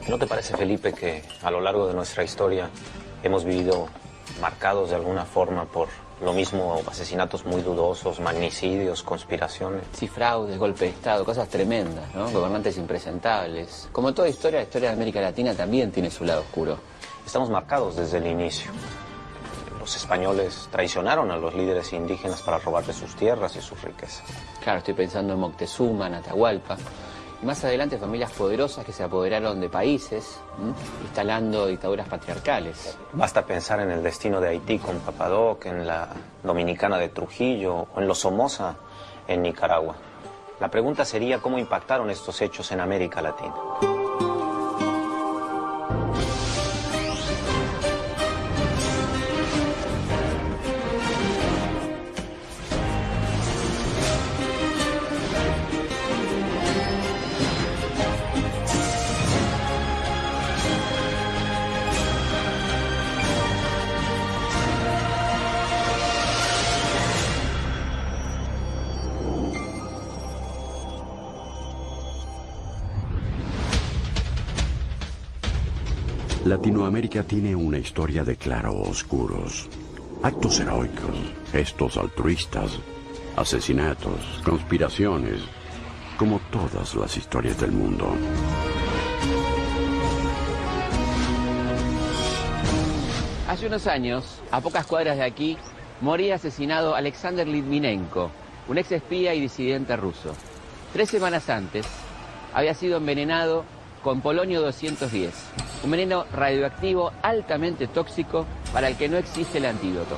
¿No te parece, Felipe, que a lo largo de nuestra historia hemos vivido marcados de alguna forma por lo mismo, asesinatos muy dudosos, magnicidios, conspiraciones? Sí, fraudes, golpe de Estado, cosas tremendas, ¿no? Gobernantes impresentables. Como toda historia, la historia de América Latina también tiene su lado oscuro. Estamos marcados desde el inicio. Los españoles traicionaron a los líderes indígenas para robarles sus tierras y sus riquezas. Claro, estoy pensando en Moctezuma, en Atahualpa. Y más adelante familias poderosas que se apoderaron de países, instalando dictaduras patriarcales. Basta pensar en el destino de Haití con Papadoc, en la Dominicana de Trujillo o en los Somoza en Nicaragua. La pregunta sería cómo impactaron estos hechos en América Latina. Latinoamérica tiene una historia de claroscuros, actos heroicos, gestos altruistas, asesinatos, conspiraciones, como todas las historias del mundo. Hace unos años, a pocas cuadras de aquí, moría asesinado Alexander Litvinenko, un ex espía y disidente ruso. 3 semanas antes, había sido envenenado con polonio 210, un veneno radioactivo altamente tóxico para el que no existe el antídoto.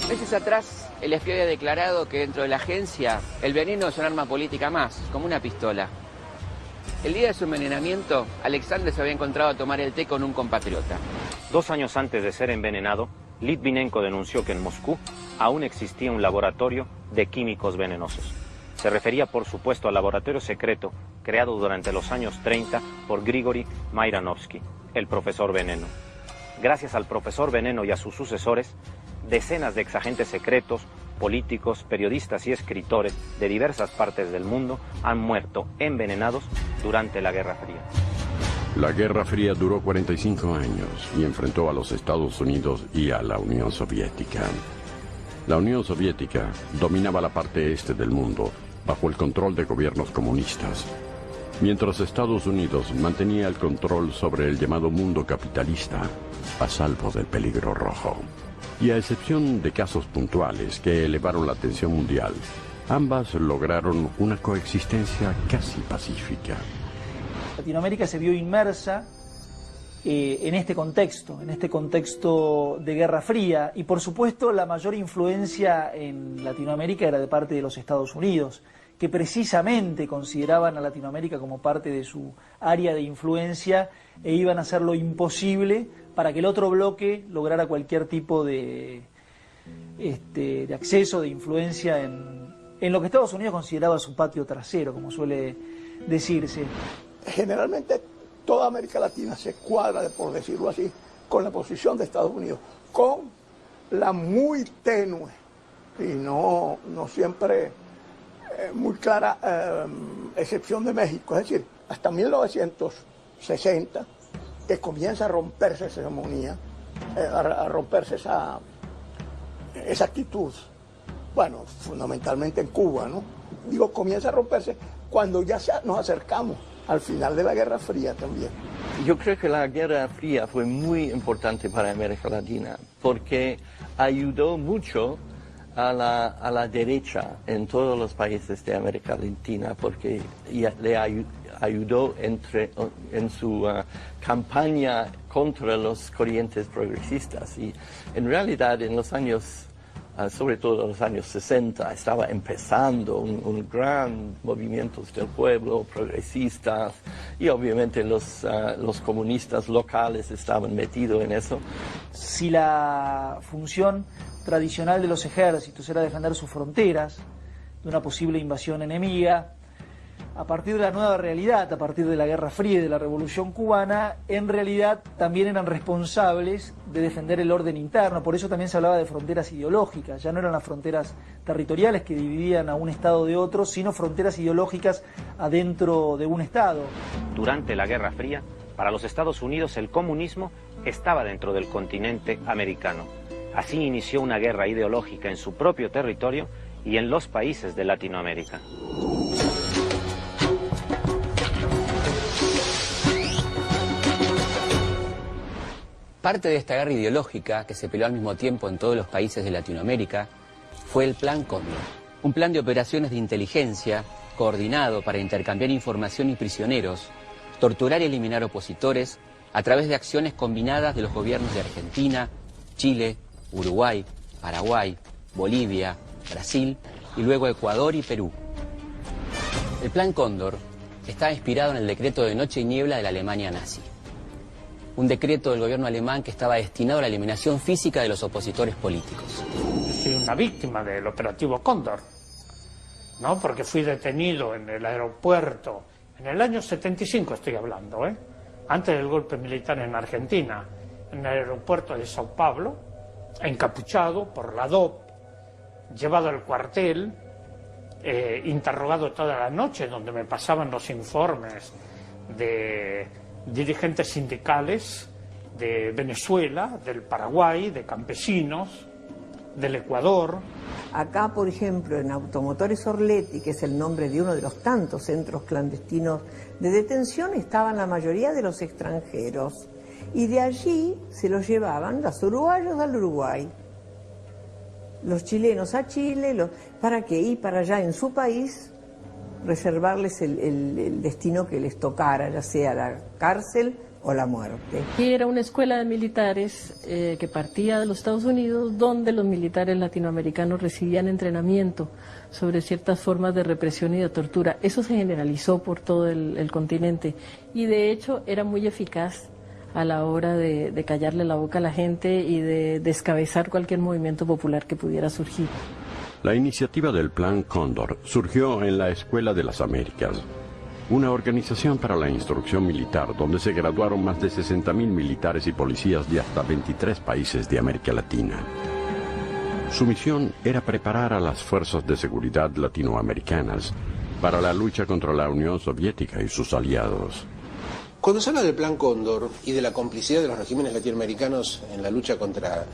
Meses atrás, el espía había declarado que dentro de la agencia el veneno es un arma política más, como una pistola. El día de su envenenamiento, Alexander se había encontrado a tomar el té con un compatriota. 2 años antes de ser envenenado, Litvinenko denunció que en Moscú aún existía un laboratorio de químicos venenosos. Se refería, por supuesto, al laboratorio secreto creado durante los años 30 por Grigori Mairanovsky, el profesor Veneno. Gracias al profesor Veneno y a sus sucesores, decenas de exagentes secretos, políticos, periodistas y escritores de diversas partes del mundo han muerto envenenados durante la Guerra Fría. La Guerra Fría duró 45 años y enfrentó a los Estados Unidos y a la Unión Soviética. La Unión Soviética dominaba la parte este del mundo bajo el control de gobiernos comunistas, mientras Estados Unidos mantenía el control sobre el llamado mundo capitalista, a salvo del peligro rojo. Y a excepción de casos puntuales que elevaron la tensión mundial, ambas lograron una coexistencia casi pacífica. Latinoamérica se vio inmersa en este contexto de Guerra Fría, y por supuesto la mayor influencia en Latinoamérica era de parte de los Estados Unidos, que precisamente consideraban a Latinoamérica como parte de su área de influencia e iban a hacer lo imposible para que el otro bloque lograra cualquier tipo de acceso, de influencia en lo que Estados Unidos consideraba su patio trasero, como suele decirse. Generalmente toda América Latina se cuadra, por decirlo así, con la posición de Estados Unidos, con la muy tenue y no siempre muy clara excepción de México. Es decir, hasta 1960, que comienza a romperse esa hegemonía, a romperse esa actitud. Bueno, fundamentalmente en Cuba, ¿no? Digo, comienza a romperse cuando ya nos acercamos al final de la Guerra Fría también. Yo creo que la Guerra Fría fue muy importante para América Latina porque ayudó mucho a la derecha en todos los países de América Latina, porque le ayudó en su campaña contra los corrientes progresistas. Y en realidad en los años, sobre todo en los años 60, estaba empezando un gran movimiento del pueblo, progresistas, y obviamente los comunistas locales estaban metidos en eso. Si la función tradicional de los ejércitos era defender sus fronteras de una posible invasión enemiga, a partir de la nueva realidad, a partir de la Guerra Fría y de la Revolución Cubana, en realidad también eran responsables de defender el orden interno. Por eso también se hablaba de fronteras ideológicas. Ya no eran las fronteras territoriales que dividían a un Estado de otro, sino fronteras ideológicas adentro de un Estado. Durante la Guerra Fría, para los Estados Unidos el comunismo estaba dentro del continente americano. Así inició una guerra ideológica en su propio territorio y en los países de Latinoamérica. Parte de esta guerra ideológica, que se peleó al mismo tiempo en todos los países de Latinoamérica, fue el Plan Cóndor. Un plan de operaciones de inteligencia coordinado para intercambiar información y prisioneros, torturar y eliminar opositores a través de acciones combinadas de los gobiernos de Argentina, Chile, Uruguay, Paraguay, Bolivia, Brasil y luego Ecuador y Perú. El Plan Cóndor está inspirado en el decreto de Noche y Niebla de la Alemania nazi. Un decreto del gobierno alemán que estaba destinado a la eliminación física de los opositores políticos. Yo soy una víctima del operativo Cóndor, ¿no? Porque fui detenido en el aeropuerto, en el año 75 estoy hablando, antes del golpe militar en Argentina, en el aeropuerto de Sao Paulo, encapuchado por la DOP, llevado al cuartel, interrogado toda la noche, donde me pasaban los informes de dirigentes sindicales de Venezuela, del Paraguay, de campesinos, del Ecuador. Acá, por ejemplo, en Automotores Orletti, que es el nombre de uno de los tantos centros clandestinos de detención, estaban la mayoría de los extranjeros. Y de allí se los llevaban los uruguayos al Uruguay, los chilenos a Chile, ¿para qué? Y para allá en su país reservarles el destino que les tocara, ya sea la cárcel o la muerte. Y era una escuela de militares que partía de los Estados Unidos, donde los militares latinoamericanos recibían entrenamiento sobre ciertas formas de represión y de tortura. Eso se generalizó por todo el continente y de hecho era muy eficaz a la hora de callarle la boca a la gente y de descabezar cualquier movimiento popular que pudiera surgir. La iniciativa del Plan Cóndor surgió en la Escuela de las Américas, una organización para la instrucción militar donde se graduaron más de 60.000 militares y policías de hasta 23 países de América Latina. Su misión era preparar a las fuerzas de seguridad latinoamericanas para la lucha contra la Unión Soviética y sus aliados. Cuando se habla del Plan Cóndor y de la complicidad de los regímenes latinoamericanos en la lucha contra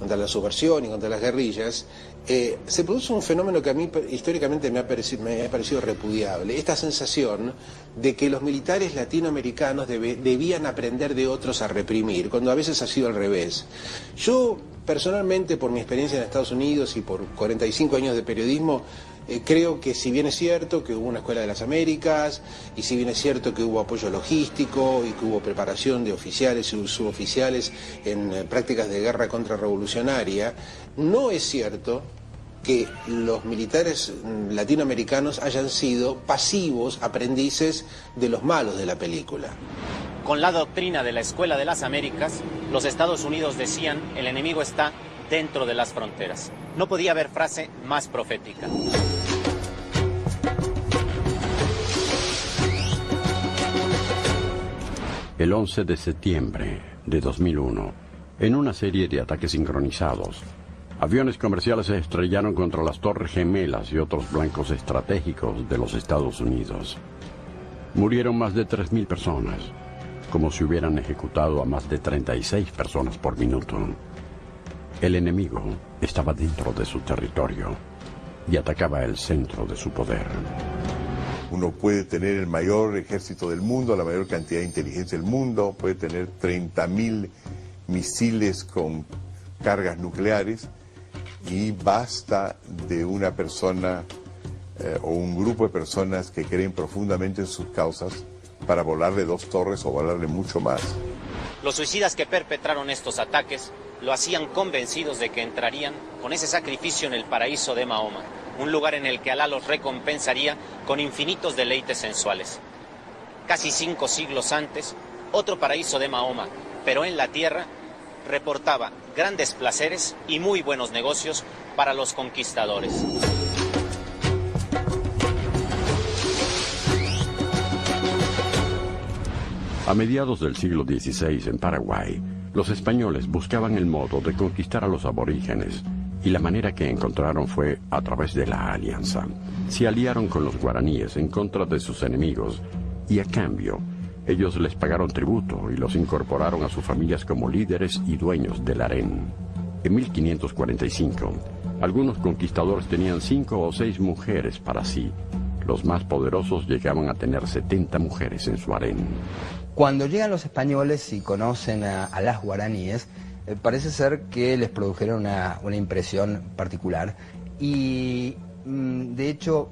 la subversión y contra las guerrillas, se produce un fenómeno que a mí históricamente me ha parecido repudiable. Esta sensación de que los militares latinoamericanos debían aprender de otros a reprimir, cuando a veces ha sido al revés. Yo, personalmente, por mi experiencia en Estados Unidos y por 45 años de periodismo, creo que si bien es cierto que hubo una Escuela de las Américas, y si bien es cierto que hubo apoyo logístico y que hubo preparación de oficiales y suboficiales en prácticas de guerra contrarrevolucionaria, no es cierto que los militares latinoamericanos hayan sido pasivos aprendices de los malos de la película. Con la doctrina de la Escuela de las Américas, los Estados Unidos decían: el enemigo está dentro de las fronteras. No podía haber frase más profética. El 11 de septiembre de 2001, en una serie de ataques sincronizados, aviones comerciales se estrellaron contra las Torres Gemelas y otros blancos estratégicos de los Estados Unidos. Murieron más de 3.000 personas, como si hubieran ejecutado a más de 36 personas por minuto. El enemigo estaba dentro de su territorio y atacaba el centro de su poder. Uno puede tener el mayor ejército del mundo, la mayor cantidad de inteligencia del mundo, puede tener 30.000 misiles con cargas nucleares y basta de una persona o un grupo de personas que creen profundamente en sus causas para volarle 2 torres o volarle mucho más. Los suicidas que perpetraron estos ataques lo hacían convencidos de que entrarían con ese sacrificio en el paraíso de Mahoma, un lugar en el que Alá los recompensaría con infinitos deleites sensuales. Casi 5 siglos antes, otro paraíso de Mahoma, pero en la tierra, reportaba grandes placeres y muy buenos negocios para los conquistadores. A mediados del siglo XVI en Paraguay, los españoles buscaban el modo de conquistar a los aborígenes y la manera que encontraron fue a través de la alianza. Se aliaron con los guaraníes en contra de sus enemigos y a cambio ellos les pagaron tributo y los incorporaron a sus familias como líderes y dueños del harén. En 1545, algunos conquistadores tenían 5 o 6 mujeres para sí. Los más poderosos llegaban a tener 70 mujeres en su harén. Cuando llegan los españoles y conocen a las guaraníes, parece ser que les produjeron una impresión particular y de hecho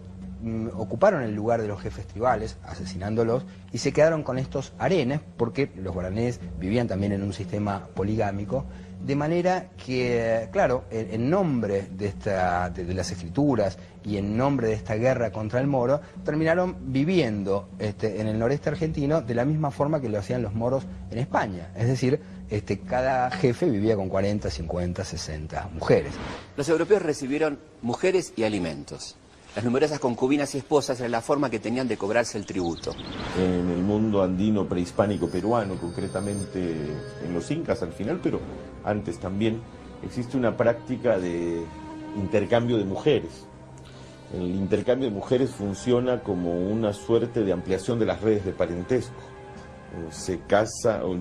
ocuparon el lugar de los jefes tribales, asesinándolos, y se quedaron con estos harenes porque los guaraníes vivían también en un sistema poligámico, de manera que, claro, en nombre de las escrituras y en nombre de esta guerra contra el moro, terminaron viviendo en el noreste argentino de la misma forma que lo hacían los moros en España. Es decir, cada jefe vivía con 40, 50, 60 mujeres. Los europeos recibieron mujeres y alimentos. Las numerosas concubinas y esposas era la forma que tenían de cobrarse el tributo. En el mundo andino prehispánico peruano, concretamente en los incas al final, pero antes también, existe una práctica de intercambio de mujeres. El intercambio de mujeres funciona como una suerte de ampliación de las redes de parentesco.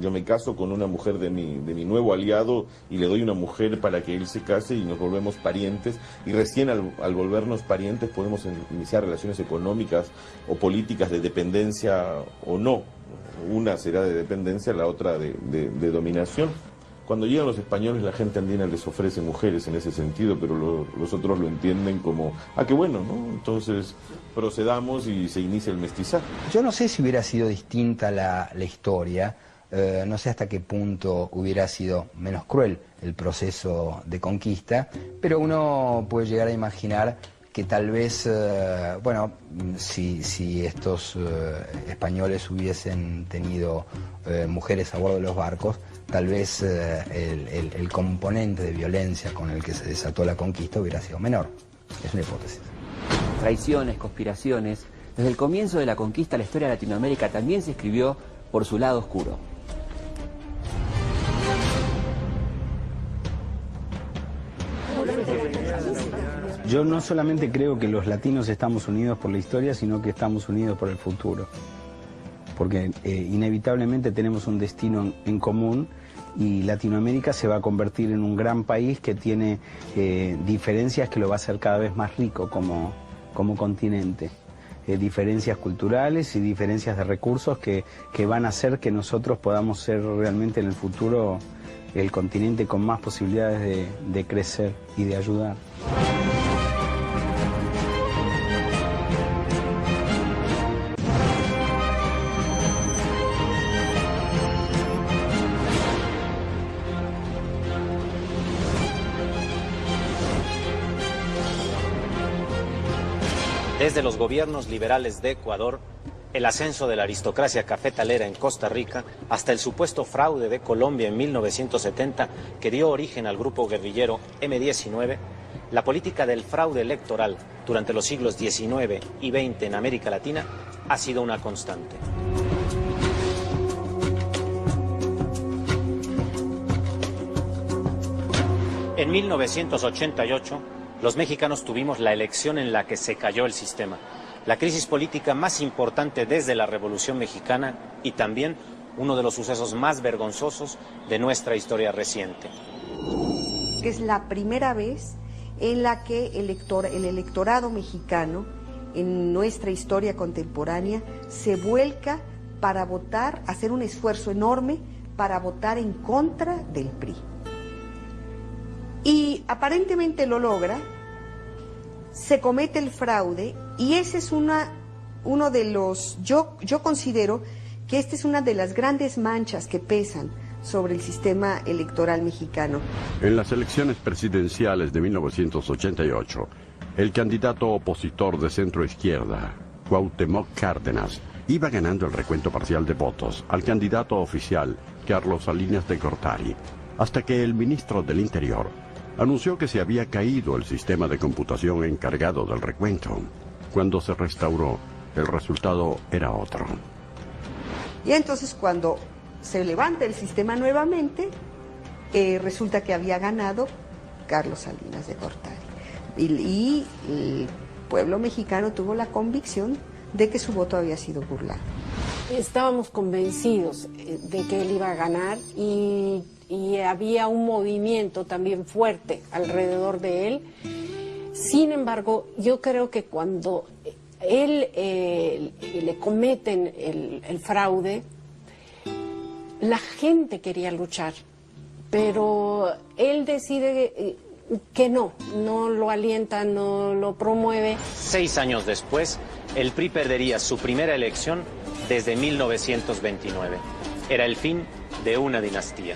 Yo me caso con una mujer de mi nuevo aliado y le doy una mujer para que él se case y nos volvemos parientes, y recién al volvernos parientes podemos iniciar relaciones económicas o políticas de dependencia o no. Una será de dependencia, la otra de dominación. Cuando llegan los españoles, la gente andina les ofrece mujeres en ese sentido, pero los otros lo entienden como, qué bueno, ¿no? Entonces procedamos y se inicia el mestizaje. Yo no sé si hubiera sido distinta la historia, no sé hasta qué punto hubiera sido menos cruel el proceso de conquista, pero uno puede llegar a imaginar que tal vez, si estos españoles hubiesen tenido mujeres a bordo de los barcos, tal vez el componente de violencia con el que se desató la conquista hubiera sido menor. Es una hipótesis. Traiciones, conspiraciones. Desde el comienzo de la conquista, la historia de Latinoamérica también se escribió por su lado oscuro. Yo no solamente creo que los latinos estamos unidos por la historia, sino que estamos unidos por el futuro. Porque inevitablemente tenemos un destino en común y Latinoamérica se va a convertir en un gran país que tiene diferencias que lo va a hacer cada vez más rico como continente. Diferencias culturales y diferencias de recursos que van a hacer que nosotros podamos ser realmente en el futuro el continente con más posibilidades de crecer y de ayudar. Desde los gobiernos liberales de Ecuador, el ascenso de la aristocracia cafetalera en Costa Rica, hasta el supuesto fraude de Colombia en 1970 que dio origen al grupo guerrillero M-19, la política del fraude electoral durante los siglos XIX y XX en América Latina ha sido una constante. En 1988, los mexicanos tuvimos la elección en la que se cayó el sistema, la crisis política más importante desde la Revolución Mexicana y también uno de los sucesos más vergonzosos de nuestra historia reciente. Es la primera vez en la que el electorado mexicano, en nuestra historia contemporánea, se vuelca para votar, hacer un esfuerzo enorme para votar en contra del PRI. Y aparentemente lo logra, se comete el fraude y ese es uno de los, yo considero que esta es una de las grandes manchas que pesan sobre el sistema electoral mexicano. En las elecciones presidenciales de 1988, el candidato opositor de centro izquierda, Cuauhtémoc Cárdenas, iba ganando el recuento parcial de votos al candidato oficial, Carlos Salinas de Gortari, hasta que el ministro del Interior anunció que se había caído el sistema de computación encargado del recuento. Cuando se restauró, el resultado era otro. Y entonces cuando se levanta el sistema nuevamente, resulta que había ganado Carlos Salinas de Gortari. Y el pueblo mexicano tuvo la convicción de que su voto había sido burlado. Estábamos convencidos de que él iba a ganar y había un movimiento también fuerte alrededor de él. Sin embargo, yo creo que cuando él le cometen el fraude, la gente quería luchar, pero él decide que no lo alienta, no lo promueve. 6 años después, el PRI perdería su primera elección desde 1929. Era el fin de una dinastía.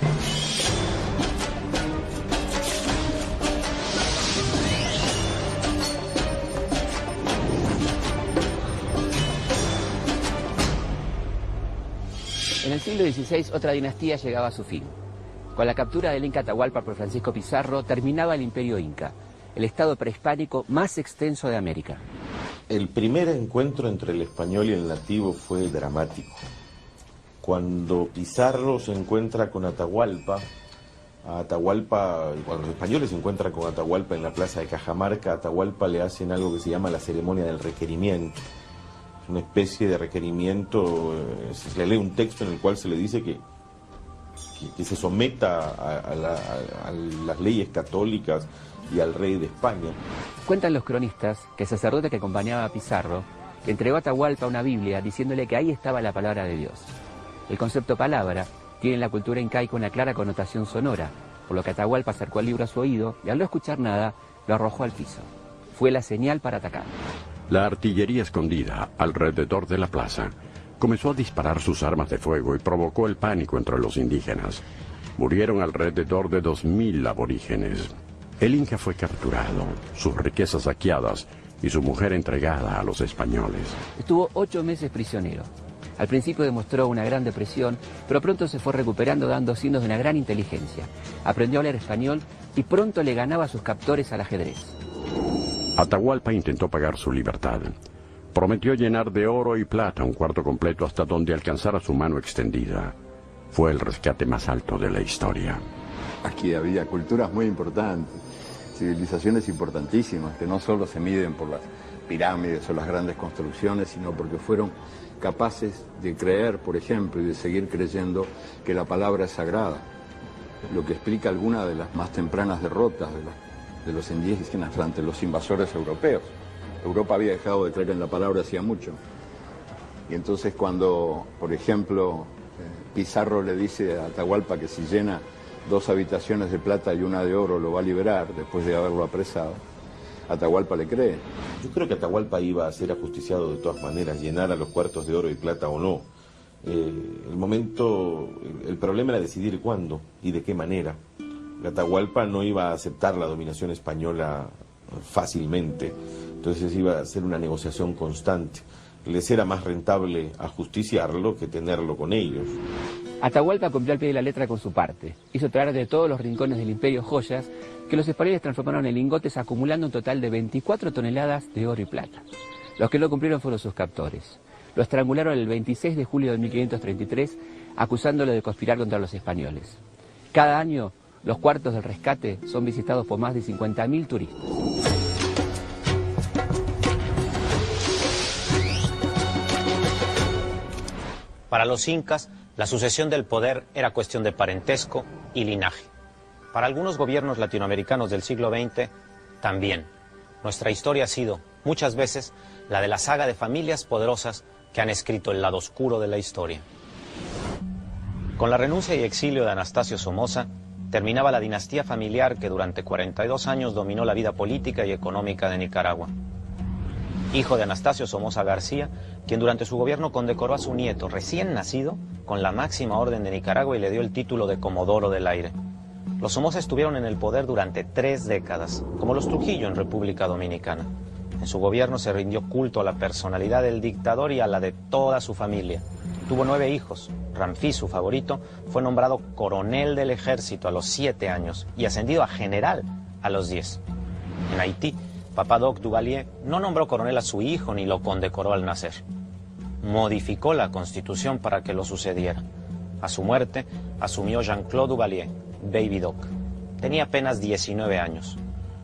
En el siglo XVI, otra dinastía llegaba a su fin. Con la captura del Inca Atahualpa por Francisco Pizarro, terminaba el Imperio Inca, el estado prehispánico más extenso de América. El primer encuentro entre el español y el nativo fue dramático. Cuando Pizarro se encuentra con Atahualpa, cuando los españoles se encuentran con Atahualpa en la plaza de Cajamarca, a Atahualpa le hacen algo que se llama la ceremonia del requerimiento. Es una especie de requerimiento, se le lee un texto en el cual se le dice que se someta a las leyes católicas y al rey de España. Cuentan los cronistas que el sacerdote que acompañaba a Pizarro le entregó a Atahualpa una Biblia diciéndole que ahí estaba la palabra de Dios. El concepto palabra tiene en la cultura incaica una clara connotación sonora, por lo que Atahualpa acercó el libro a su oído y al no escuchar nada, lo arrojó al piso. Fue la señal para atacar. La artillería escondida alrededor de la plaza comenzó a disparar sus armas de fuego y provocó el pánico entre los indígenas. Murieron alrededor de 2000 aborígenes. El Inca fue capturado, sus riquezas saqueadas y su mujer entregada a los españoles. Estuvo 8 meses prisionero. Al principio demostró una gran depresión, pero pronto se fue recuperando dando signos de una gran inteligencia. Aprendió a hablar español y pronto le ganaba a sus captores al ajedrez. Atahualpa intentó pagar su libertad. Prometió llenar de oro y plata un cuarto completo hasta donde alcanzara su mano extendida. Fue el rescate más alto de la historia. Aquí había culturas muy importantes, civilizaciones importantísimas, que no solo se miden por las pirámides o las grandes construcciones, sino porque fueron capaces de creer, por ejemplo, y de seguir creyendo que la palabra es sagrada, lo que explica alguna de las más tempranas derrotas de los indígenas ante los invasores europeos. Europa había dejado de creer en la palabra hacía mucho. Y entonces cuando, por ejemplo, Pizarro le dice a Atahualpa que si llena 2 habitaciones de plata y una de oro lo va a liberar después de haberlo apresado, Atahualpa le cree. Yo creo que Atahualpa iba a ser ajusticiado de todas maneras, llenara los cuartos de oro y plata o no. El problema era decidir cuándo y de qué manera. Atahualpa no iba a aceptar la dominación española fácilmente, entonces iba a ser una negociación constante. Les era más rentable ajusticiarlo que tenerlo con ellos. Atahualpa cumplió al pie de la letra con su parte. Hizo traer de todos los rincones del imperio joyas que los españoles transformaron en lingotes, acumulando un total de 24 toneladas de oro y plata. Los que no cumplieron fueron sus captores. Lo estrangularon el 26 de julio de 1533, acusándolo de conspirar contra los españoles. Cada año, los cuartos del rescate son visitados por más de 50.000 turistas. Para los incas, la sucesión del poder era cuestión de parentesco y linaje. Para algunos gobiernos latinoamericanos del siglo XX, también. Nuestra historia ha sido, muchas veces, la de la saga de familias poderosas que han escrito el lado oscuro de la historia. Con la renuncia y exilio de Anastasio Somoza, terminaba la dinastía familiar que durante 42 años dominó la vida política y económica de Nicaragua. Hijo de Anastasio Somoza García, quien durante su gobierno condecoró a su nieto recién nacido con la máxima orden de Nicaragua y le dio el título de Comodoro del Aire. Los Somoza estuvieron en el poder durante 3 décadas, como los Trujillo en República Dominicana. En su gobierno se rindió culto a la personalidad del dictador y a la de toda su familia. Tuvo 9 hijos. Ramfis, su favorito, fue nombrado coronel del ejército a los 7 años y ascendido a general a los 10. En Haití, Papa Doc Duvalier no nombró coronel a su hijo ni lo condecoró al nacer. modificó la Constitución para que lo sucediera. A su muerte, asumió Jean-Claude Duvalier, Baby Doc. Tenía apenas 19 años.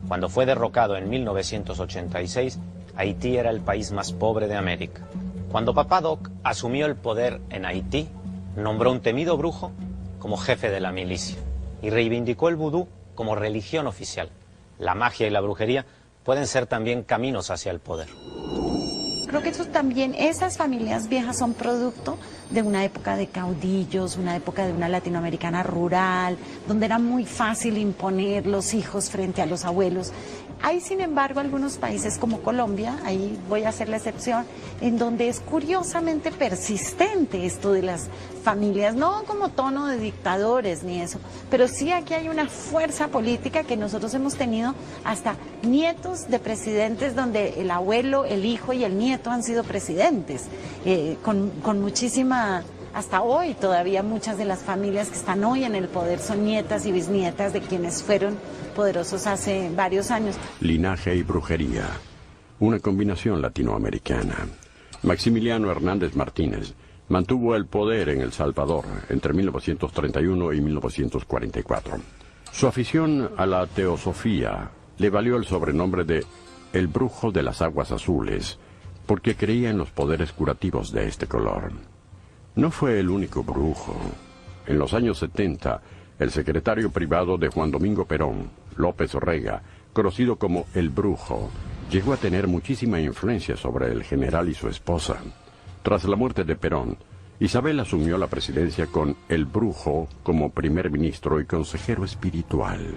Cuando fue derrocado en 1986, Haití era el país más pobre de América. Cuando Papá Doc asumió el poder en Haití, nombró un temido brujo como jefe de la milicia y reivindicó el vudú como religión oficial. La magia y la brujería pueden ser también caminos hacia el poder. Creo que eso también, esas familias viejas son producto de una época de caudillos, una época de una latinoamericana rural, donde era muy fácil imponer los hijos frente a los abuelos. Hay, sin embargo, algunos países como Colombia, ahí voy a hacer la excepción, en donde es curiosamente persistente esto de las familias, no como tono de dictadores ni eso, pero sí aquí hay una fuerza política que nosotros hemos tenido hasta nietos de presidentes donde el abuelo, el hijo y el nieto han sido presidentes, con muchísima... Hasta hoy todavía muchas de las familias que están hoy en el poder son nietas y bisnietas de quienes fueron poderosos hace varios años. Linaje y brujería, una combinación latinoamericana. Maximiliano Hernández Martínez mantuvo el poder en El Salvador entre 1931 y 1944. Su afición a la teosofía le valió el sobrenombre de El Brujo de las Aguas Azules, porque creía en los poderes curativos de este color. No fue el único brujo. En los años 70, el secretario privado de Juan Domingo Perón, López Rega, conocido como El Brujo, llegó a tener muchísima influencia sobre el general y su esposa. Tras la muerte de Perón, Isabel asumió la presidencia con El Brujo como primer ministro y consejero espiritual.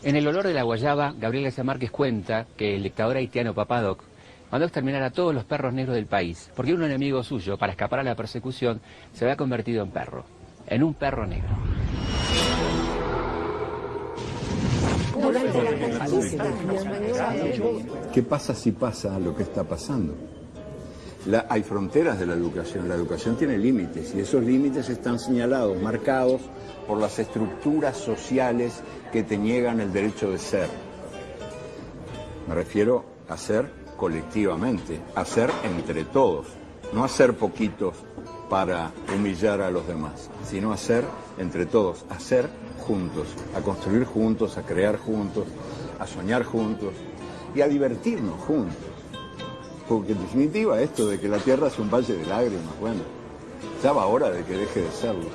En El olor de la guayaba, Gabriel García Márquez cuenta que el dictador haitiano Papá Doc mandó exterminar a todos los perros negros del país, porque un enemigo suyo, para escapar a la persecución, se había convertido en perro, en un perro negro. ¿Qué pasa si pasa lo que está pasando? Hay fronteras de la educación tiene límites, y esos límites están señalados, marcados por las estructuras sociales que te niegan el derecho de ser. Me refiero a ser colectivamente, hacer entre todos, no hacer poquitos para humillar a los demás, sino hacer entre todos, hacer juntos, a construir juntos, a crear juntos, a soñar juntos y a divertirnos juntos. Porque en definitiva esto de que la tierra es un valle de lágrimas, bueno, ya va hora de que deje de serlo.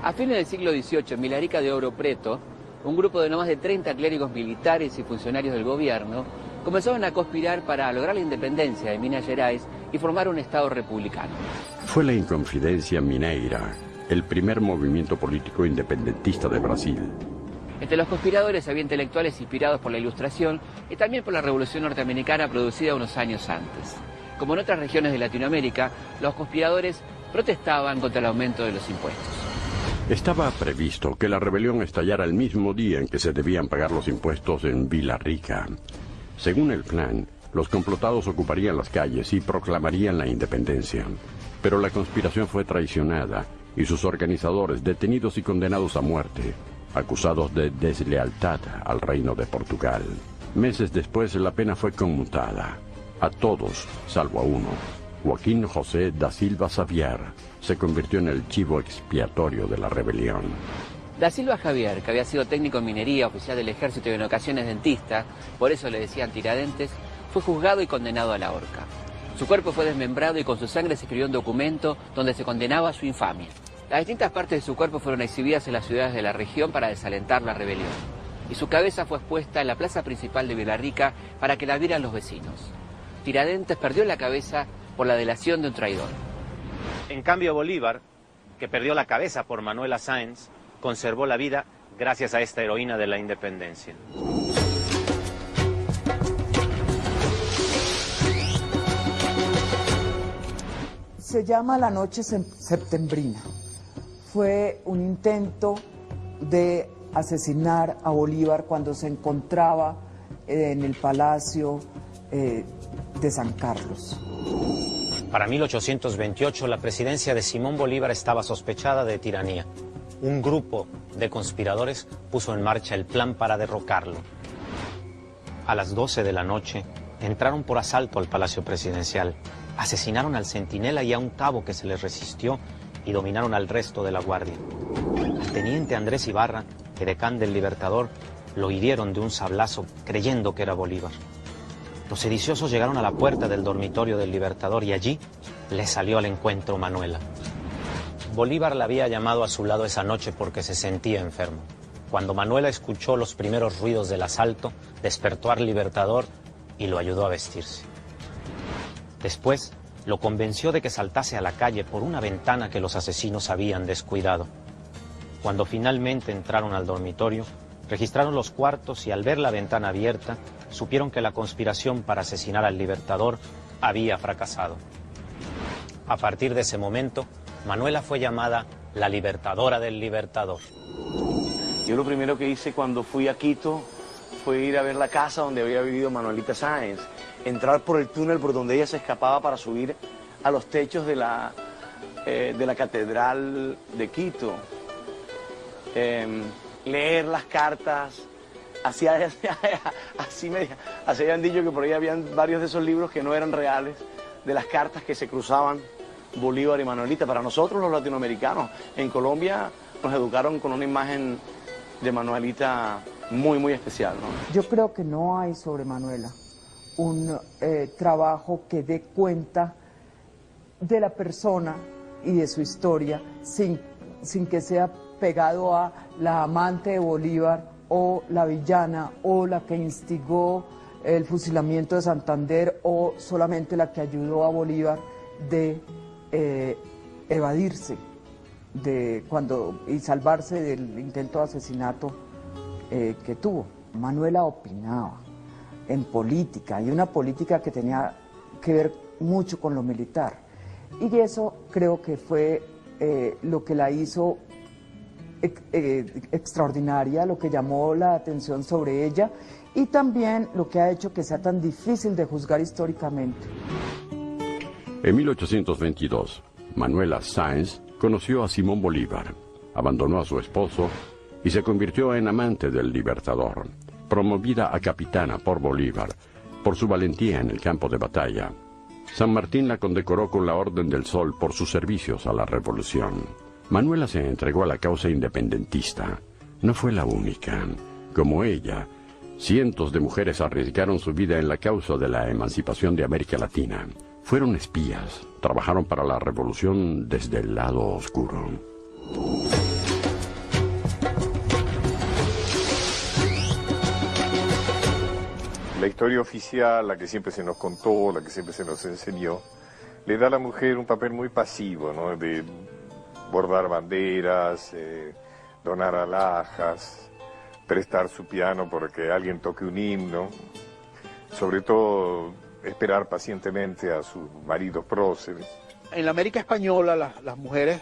A fines del siglo XVIII, en Vilarica de Ouro Preto, un grupo de no más de 30 clérigos militares y funcionarios del gobierno comenzaron a conspirar para lograr la independencia de Minas Gerais y formar un Estado republicano. Fue la Inconfidencia Mineira, el primer movimiento político independentista de Brasil. Entre los conspiradores había intelectuales inspirados por la Ilustración y también por la Revolución Norteamericana producida unos años antes. Como en otras regiones de Latinoamérica, los conspiradores protestaban contra el aumento de los impuestos. Estaba previsto que la rebelión estallara el mismo día en que se debían pagar los impuestos en Villarrica. Según el plan, los complotados ocuparían las calles y proclamarían la independencia. Pero la conspiración fue traicionada y sus organizadores detenidos y condenados a muerte, acusados de deslealtad al reino de Portugal. Meses después la pena fue conmutada. A todos, salvo a uno, Joaquín José da Silva Xavier, se convirtió en el chivo expiatorio de la rebelión. Da Silva Javier, que había sido técnico en minería, oficial del ejército y en ocasiones dentista, por eso le decían Tiradentes, fue juzgado y condenado a la horca. Su cuerpo fue desmembrado y con su sangre se escribió un documento donde se condenaba a su infamia. Las distintas partes de su cuerpo fueron exhibidas en las ciudades de la región para desalentar la rebelión. Y su cabeza fue expuesta en la plaza principal de Villarrica para que la vieran los vecinos. Tiradentes perdió la cabeza por la delación de un traidor. En cambio, Bolívar, que perdió la cabeza por Manuela Sáenz, conservó la vida gracias a esta heroína de la independencia. Se llama La Noche Septembrina. Fue un intento de asesinar a Bolívar cuando se encontraba en el Palacio de San Carlos. Para 1828 la presidencia de Simón Bolívar estaba sospechada de tiranía. un grupo de conspiradores puso en marcha el plan para derrocarlo. A las 12 de la noche, entraron por asalto al Palacio Presidencial, asesinaron al centinela y a un cabo que se les resistió y dominaron al resto de la guardia. Al teniente Andrés Ibarra, edecán del Libertador, lo hirieron de un sablazo creyendo que era Bolívar. Los sediciosos llegaron a la puerta del dormitorio del Libertador y allí le salió al encuentro Manuela. Bolívar la había llamado a su lado esa noche porque se sentía enfermo. Cuando Manuela escuchó los primeros ruidos del asalto, despertó al Libertador y lo ayudó a vestirse. Después, lo convenció de que saltase a la calle por una ventana que los asesinos habían descuidado. Cuando finalmente entraron al dormitorio, registraron los cuartos y al ver la ventana abierta, supieron que la conspiración para asesinar al Libertador había fracasado. A partir de ese momento, Manuela fue llamada la Libertadora del Libertador. Yo lo primero que hice cuando fui a Quito fue ir a ver la casa donde había vivido Manuelita Sáenz, entrar por el túnel por donde ella se escapaba para subir a los techos de la Catedral de Quito, leer las cartas. Así habían dicho que por ahí habían varios de esos libros que no eran reales, de las cartas que se cruzaban Bolívar y Manuelita. Para nosotros los latinoamericanos en Colombia nos educaron con una imagen de Manuelita muy, muy especial, ¿no? Yo creo que no hay sobre Manuela un trabajo que dé cuenta de la persona y de su historia sin que sea pegado a la amante de Bolívar o la villana o la que instigó el fusilamiento de Santander o solamente la que ayudó a Bolívar de evadirse y salvarse del intento de asesinato que tuvo. Manuela opinaba en política, y una política que tenía que ver mucho con lo militar, y eso creo que fue lo que la hizo extraordinaria, lo que llamó la atención sobre ella y también lo que ha hecho que sea tan difícil de juzgar históricamente. En 1822, Manuela Sáenz conoció a Simón Bolívar, abandonó a su esposo y se convirtió en amante del Libertador, promovida a capitana por Bolívar por su valentía en el campo de batalla. San Martín la condecoró con la Orden del Sol por sus servicios a la Revolución. Manuela se entregó a la causa independentista. No fue la única. Como ella, cientos de mujeres arriesgaron su vida en la causa de la emancipación de América Latina. Fueron espías, trabajaron para la revolución desde el lado oscuro. La historia oficial, la que siempre se nos contó, la que siempre se nos enseñó, le da a la mujer un papel muy pasivo, ¿no? De bordar banderas, donar alhajas, prestar su piano porque alguien toque un himno, sobre todo esperar pacientemente a sus maridos próceres. En la América española, las mujeres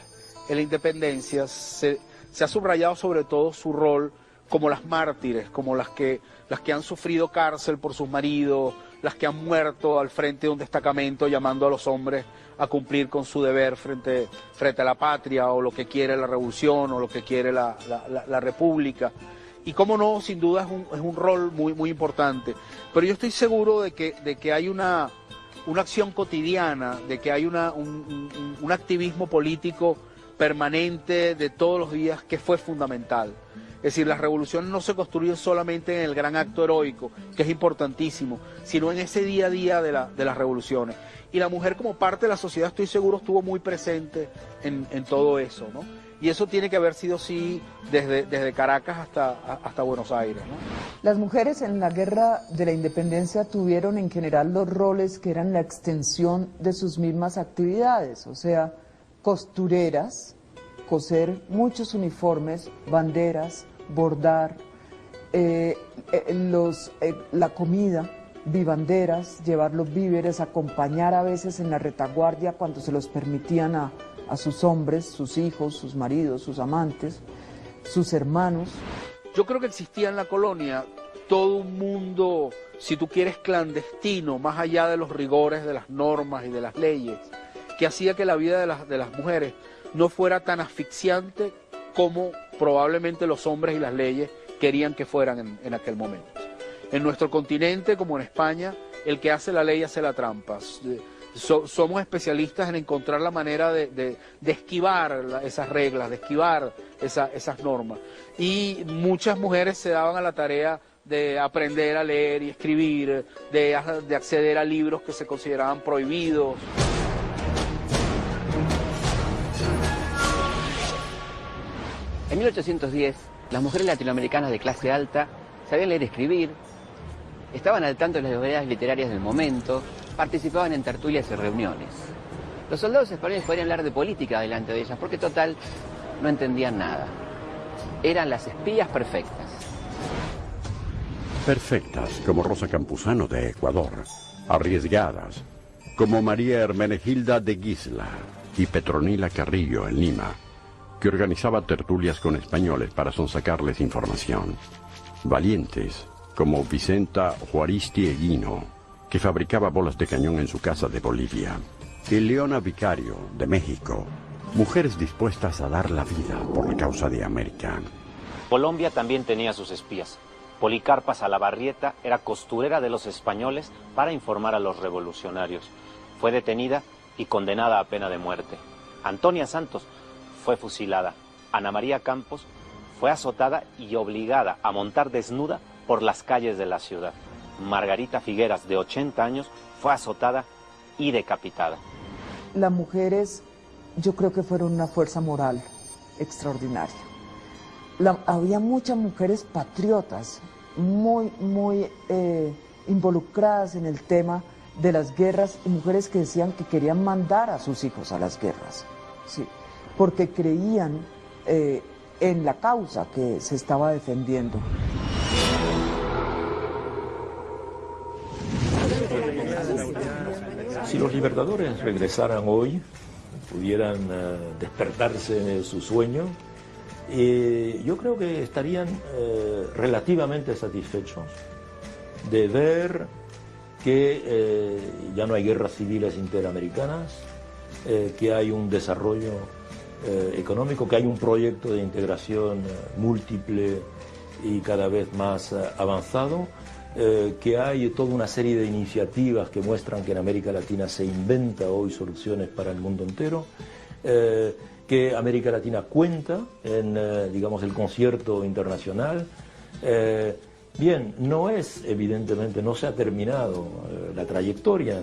en la independencia se ha subrayado sobre todo su rol como las mártires, como las que han sufrido cárcel por sus maridos, las que han muerto al frente de un destacamento llamando a los hombres a cumplir con su deber frente a la patria o lo que quiere la revolución o lo que quiere la república. Y cómo no, sin duda es un rol muy, muy importante. Pero yo estoy seguro de que hay una acción cotidiana, de que hay un activismo político permanente de todos los días que fue fundamental. Es decir, las revoluciones no se construyen solamente en el gran acto heroico, que es importantísimo, sino en ese día a día de las revoluciones. Y la mujer como parte de la sociedad, estoy seguro, estuvo muy presente en todo eso, ¿no? Y eso tiene que haber sido así desde Caracas hasta Buenos Aires, ¿no? Las mujeres en la guerra de la independencia tuvieron en general los roles que eran la extensión de sus mismas actividades, o sea, costureras, coser muchos uniformes, banderas, bordar, la comida, vivanderas, llevar los víveres, acompañar a veces en la retaguardia cuando se los permitían a sus hombres, sus hijos, sus maridos, sus amantes, sus hermanos. Yo creo que existía en la colonia todo un mundo, si tú quieres, clandestino, más allá de los rigores de las normas y de las leyes, que hacía que la vida de las mujeres no fuera tan asfixiante como probablemente los hombres y las leyes querían que fueran en aquel momento. En nuestro continente, como en España, el que hace la ley hace la trampa. Somos especialistas en encontrar la manera de esquivar esas reglas, de esquivar esas normas. Y muchas mujeres se daban a la tarea de aprender a leer y escribir, de acceder a libros que se consideraban prohibidos. En 1810, las mujeres latinoamericanas de clase alta sabían leer y escribir, estaban al tanto de las novedades literarias del momento, participaban en tertulias y reuniones. Los soldados españoles podían hablar de política delante de ellas, porque total, no entendían nada. Eran las espías perfectas. Perfectas, como Rosa Campuzano de Ecuador. Arriesgadas, como María Hermenegilda de Gisla y Petronila Carrillo en Lima, que organizaba tertulias con españoles para sonsacarles información. Valientes, como Vicenta Juaristi Eguino, que fabricaba bolas de cañón en su casa de Bolivia. Y Leona Vicario, de México, mujeres dispuestas a dar la vida por la causa de América. Colombia también tenía sus espías. Policarpa Salabarrieta era costurera de los españoles para informar a los revolucionarios. Fue detenida y condenada a pena de muerte. Antonia Santos fue fusilada. Ana María Campos fue azotada y obligada a montar desnuda por las calles de la ciudad. Margarita Figueras, de 80 años, fue azotada y decapitada. Las mujeres, yo creo que fueron una fuerza moral extraordinaria. Había muchas mujeres patriotas, muy involucradas en el tema de las guerras, y mujeres que decían que querían mandar a sus hijos a las guerras, sí, porque creían en la causa que se estaba defendiendo. Si los libertadores regresaran hoy, pudieran despertarse de su sueño, yo creo que estarían relativamente satisfechos de ver que ya no hay guerras civiles interamericanas, que hay un desarrollo económico, que hay un proyecto de integración múltiple y cada vez más avanzado, que hay toda una serie de iniciativas que muestran que en América Latina se inventa hoy soluciones para el mundo entero, que América Latina cuenta en, digamos, el concierto internacional. Bien, no es, evidentemente, no se ha terminado la trayectoria,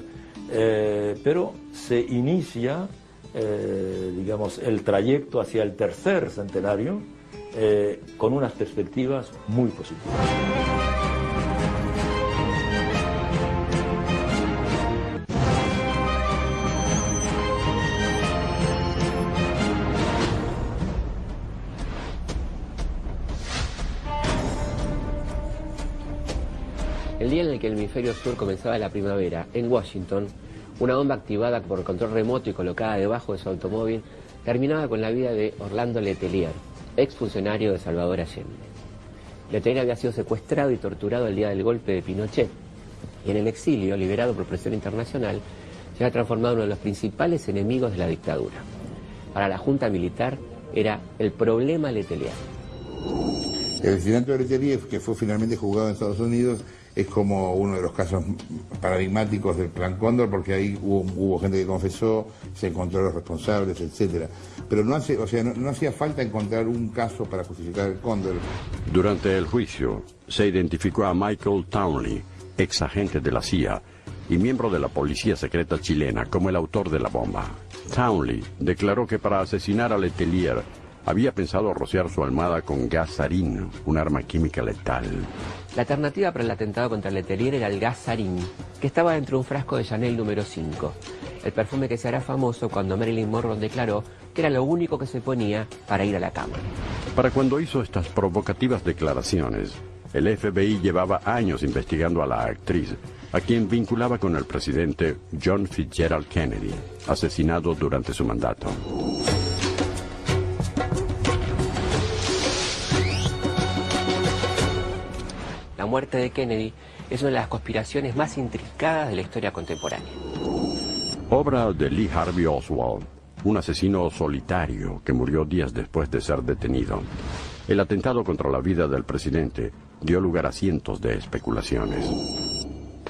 pero se inicia, digamos, el trayecto hacia el tercer centenario con unas perspectivas muy positivas. El día en el que el hemisferio sur comenzaba la primavera, en Washington, una bomba activada por control remoto y colocada debajo de su automóvil terminaba con la vida de Orlando Letelier, exfuncionario de Salvador Allende. Letelier había sido secuestrado y torturado el día del golpe de Pinochet, y en el exilio, liberado por presión internacional, se había transformado en uno de los principales enemigos de la dictadura. Para la junta militar era el problema Letelier. El asesinato de Letelier, que fue finalmente juzgado en Estados Unidos, es como uno de los casos paradigmáticos del Plan Cóndor, porque ahí hubo gente que confesó, se encontró a los responsables, etcétera. Pero no hacía falta encontrar un caso para justificar el Cóndor. Durante el juicio se identificó a Michael Townley, ex agente de la CIA y miembro de la policía secreta chilena, como el autor de la bomba. Townley declaró que para asesinar a Letelier había pensado rociar su almohada con gas sarín, un arma química letal. La alternativa para el atentado contra Letelier era el gas sarín, que estaba dentro de un frasco de Chanel número 5, el perfume que se hará famoso cuando Marilyn Monroe declaró que era lo único que se ponía para ir a la cama. Para cuando hizo estas provocativas declaraciones, el FBI llevaba años investigando a la actriz, a quien vinculaba con el presidente John Fitzgerald Kennedy, asesinado durante su mandato. La muerte de Kennedy es una de las conspiraciones más intrincadas de la historia contemporánea. Obra de Lee Harvey Oswald, un asesino solitario que murió días después de ser detenido. El atentado contra la vida del presidente dio lugar a cientos de especulaciones.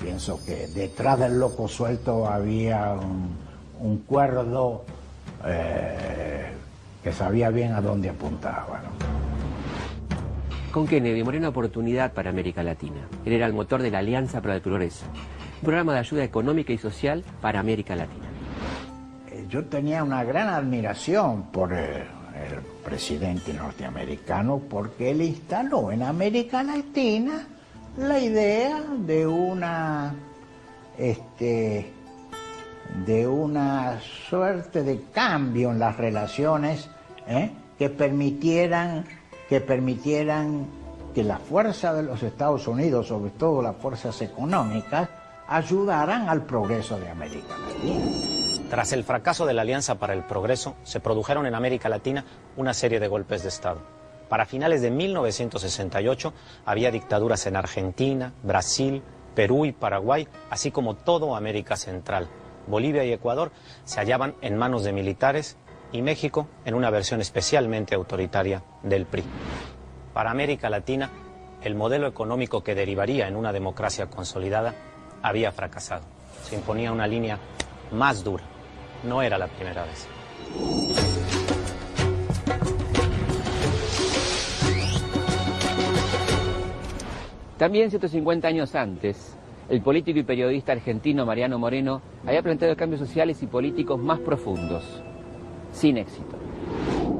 Pienso que detrás del loco suelto había un cuerdo que sabía bien a dónde apuntaba, ¿no? Con Kennedy, Moreno, oportunidad para América Latina. Él era el motor de la Alianza para el Progreso, un programa de ayuda económica y social para América Latina. Yo tenía una gran admiración por el presidente norteamericano porque él instaló en América Latina la idea de una suerte de cambio en las relaciones que permitieran que la fuerza de los Estados Unidos, sobre todo las fuerzas económicas, ayudaran al progreso de América Latina. Tras el fracaso de la Alianza para el Progreso, se produjeron en América Latina una serie de golpes de Estado. Para finales de 1968 había dictaduras en Argentina, Brasil, Perú y Paraguay, así como toda América Central. Bolivia y Ecuador se hallaban en manos de militares y México en una versión especialmente autoritaria del PRI. Para América Latina, el modelo económico que derivaría en una democracia consolidada había fracasado. Se imponía una línea más dura. No era la primera vez. También 150 años antes, el político y periodista argentino Mariano Moreno había planteado cambios sociales y políticos más profundos, sin éxito.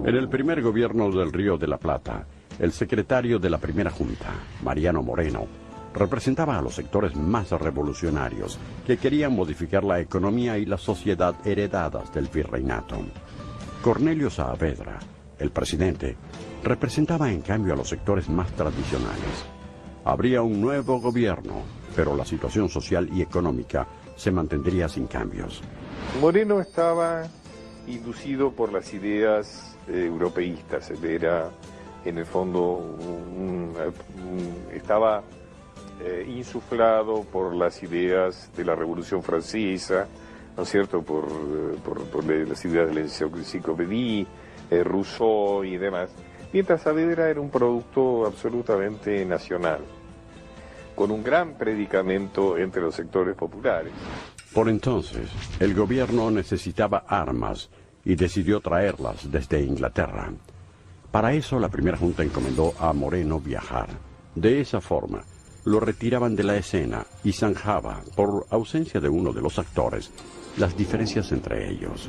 En el primer gobierno del Río de la Plata, el secretario de la primera junta, Mariano Moreno, representaba a los sectores más revolucionarios que querían modificar la economía y la sociedad heredadas del virreinato. Cornelio Saavedra, el presidente, representaba en cambio a los sectores más tradicionales. Habría un nuevo gobierno, pero la situación social y económica se mantendría sin cambios. Moreno estaba inducido por las ideas europeístas. Él era, en el fondo, estaba insuflado por las ideas de la Revolución Francesa, ¿no es cierto?, por las ideas de la Encyclopédie, Rousseau y demás, mientras Saavedra era un producto absolutamente nacional, con un gran predicamento entre los sectores populares. Por entonces, el gobierno necesitaba armas y decidió traerlas desde Inglaterra. Para eso, la primera junta encomendó a Moreno viajar. De esa forma, lo retiraban de la escena y zanjaba, por ausencia de uno de los actores, las diferencias entre ellos.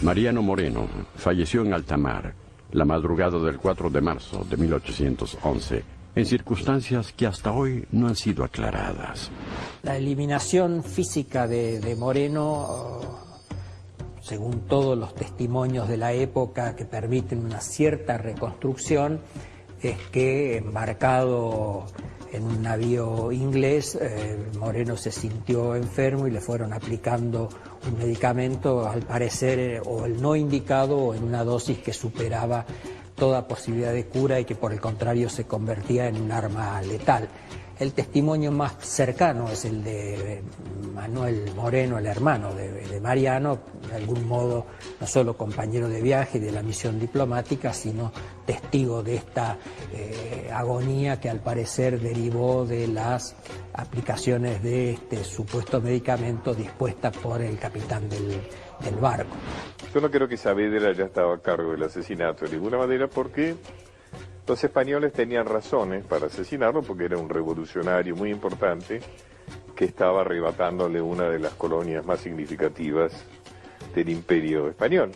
Mariano Moreno falleció en alta mar la madrugada del 4 de marzo de 1811, en circunstancias que hasta hoy no han sido aclaradas. La eliminación física de Moreno, según todos los testimonios de la época que permiten una cierta reconstrucción, es que embarcado en un navío inglés, Moreno se sintió enfermo y le fueron aplicando un medicamento, al parecer, o el no indicado, o en una dosis que superaba toda posibilidad de cura y que por el contrario se convertía en un arma letal. El testimonio más cercano es el de Manuel Moreno, el hermano de Mariano, de algún modo no solo compañero de viaje y de la misión diplomática, sino testigo de esta agonía que al parecer derivó de las aplicaciones de este supuesto medicamento dispuesta por el capitán del barco. Yo no creo que Saavedra ya estaba a cargo del asesinato de ninguna manera, porque los españoles tenían razones para asesinarlo, porque era un revolucionario muy importante que estaba arrebatándole una de las colonias más significativas del Imperio Español.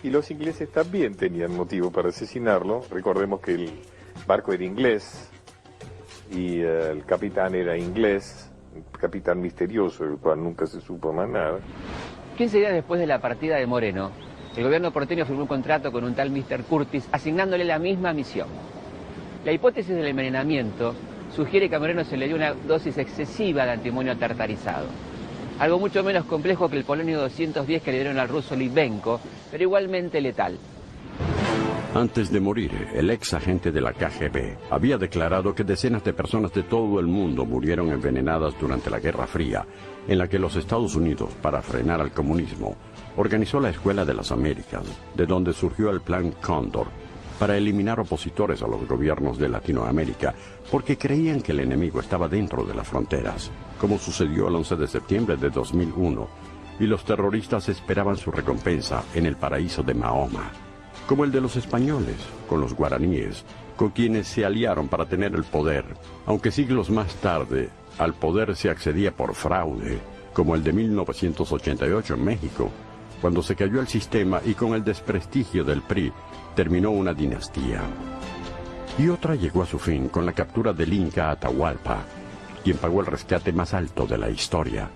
Y los ingleses también tenían motivo para asesinarlo. Recordemos que el barco era inglés y el capitán era inglés, un capitán misterioso, del cual nunca se supo más nada. 15 días después de la partida de Moreno, el gobierno porteño firmó un contrato con un tal Mr. Curtis, asignándole la misma misión. La hipótesis del envenenamiento sugiere que a Moreno se le dio una dosis excesiva de antimonio tartarizado. Algo mucho menos complejo que el polonio 210 que le dieron al ruso Litvenko, pero igualmente letal. Antes de morir, el ex agente de la KGB había declarado que decenas de personas de todo el mundo murieron envenenadas durante la Guerra Fría, en la que los Estados Unidos, para frenar al comunismo, organizó la Escuela de las Américas, de donde surgió el Plan Cóndor, para eliminar opositores a los gobiernos de Latinoamérica, porque creían que el enemigo estaba dentro de las fronteras, como sucedió el 11 de septiembre de 2001, y los terroristas esperaban su recompensa en el paraíso de Mahoma, como el de los españoles, con los guaraníes, con quienes se aliaron para tener el poder, aunque siglos más tarde al poder se accedía por fraude, como el de 1988 en México, cuando se cayó el sistema y con el desprestigio del PRI terminó una dinastía. Y otra llegó a su fin con la captura del Inca Atahualpa, quien pagó el rescate más alto de la historia,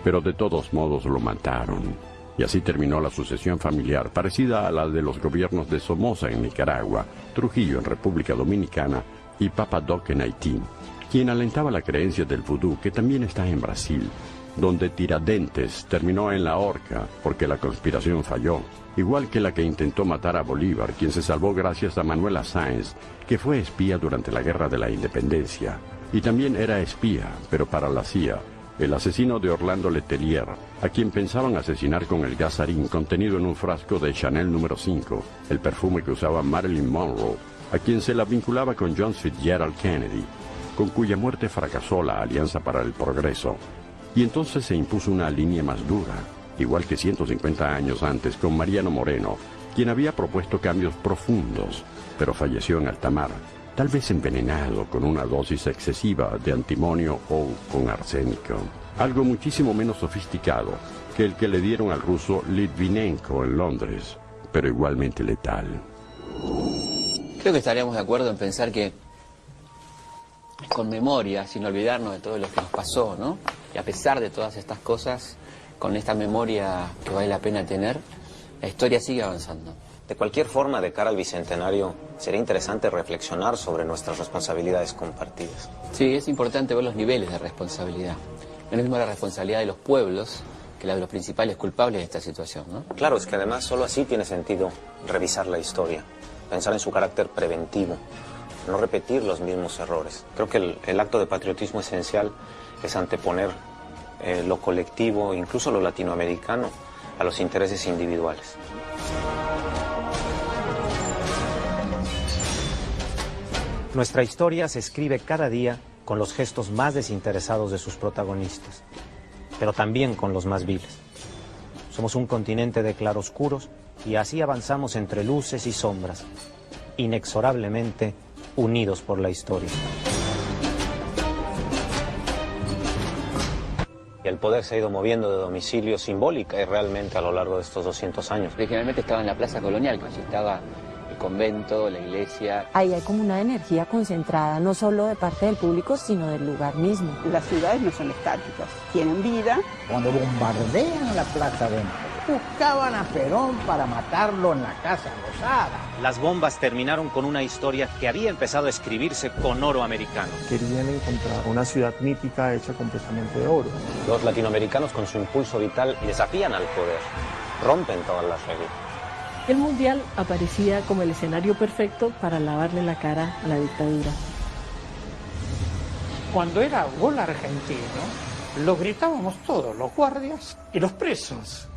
pero de todos modos lo mataron. Y así terminó la sucesión familiar, parecida a la de los gobiernos de Somoza en Nicaragua, Trujillo en República Dominicana y Papa Doc en Haití, quien alentaba la creencia del vudú, que también está en Brasil, donde Tiradentes terminó en la horca porque la conspiración falló, igual que la que intentó matar a Bolívar, quien se salvó gracias a Manuela Sáenz, que fue espía durante la Guerra de la Independencia, y también era espía, pero para la CIA, el asesino de Orlando Letelier, a quien pensaban asesinar con el gas sarín contenido en un frasco de Chanel número 5, el perfume que usaba Marilyn Monroe, a quien se la vinculaba con John Fitzgerald Kennedy, con cuya muerte fracasó la Alianza para el Progreso. Y entonces se impuso una línea más dura, igual que 150 años antes con Mariano Moreno, quien había propuesto cambios profundos, pero falleció en alta mar, tal vez envenenado con una dosis excesiva de antimonio o con arsénico. Algo muchísimo menos sofisticado que el que le dieron al ruso Litvinenko en Londres, pero igualmente letal. Creo que estaríamos de acuerdo en pensar que con memoria, sin olvidarnos de todo lo que nos pasó, ¿no? Y a pesar de todas estas cosas, con esta memoria que vale la pena tener, la historia sigue avanzando. De cualquier forma, de cara al Bicentenario, sería interesante reflexionar sobre nuestras responsabilidades compartidas. Sí, es importante ver los niveles de responsabilidad. No es lo mismo la responsabilidad de los pueblos que la de los principales culpables de esta situación, ¿no? Claro, es que además solo así tiene sentido revisar la historia, pensar en su carácter preventivo, no repetir los mismos errores. Creo que el acto de patriotismo esencial es anteponer lo colectivo, incluso lo latinoamericano, a los intereses individuales. Nuestra historia se escribe cada día con los gestos más desinteresados de sus protagonistas, pero también con los más viles. Somos un continente de claroscuros y así avanzamos entre luces y sombras, inexorablemente unidos por la historia. Y el poder se ha ido moviendo de domicilio simbólica y realmente a lo largo de estos 200 años. Originalmente estaba en la Plaza Colonial, que allí estaba el convento, la iglesia. Ahí hay como una energía concentrada, no solo de parte del público, sino del lugar mismo. Las ciudades no son estáticas, tienen vida. Cuando bombardean la Plaza de Mayo, buscaban a Perón para matarlo en la Casa Rosada. Las bombas terminaron con una historia que había empezado a escribirse con oro americano. Querían encontrar una ciudad mítica hecha completamente de oro. Los latinoamericanos, con su impulso vital, desafían al poder, rompen todas las reglas. El Mundial aparecía como el escenario perfecto para lavarle la cara a la dictadura. Cuando era gol argentino, lo gritábamos todos, los guardias y los presos.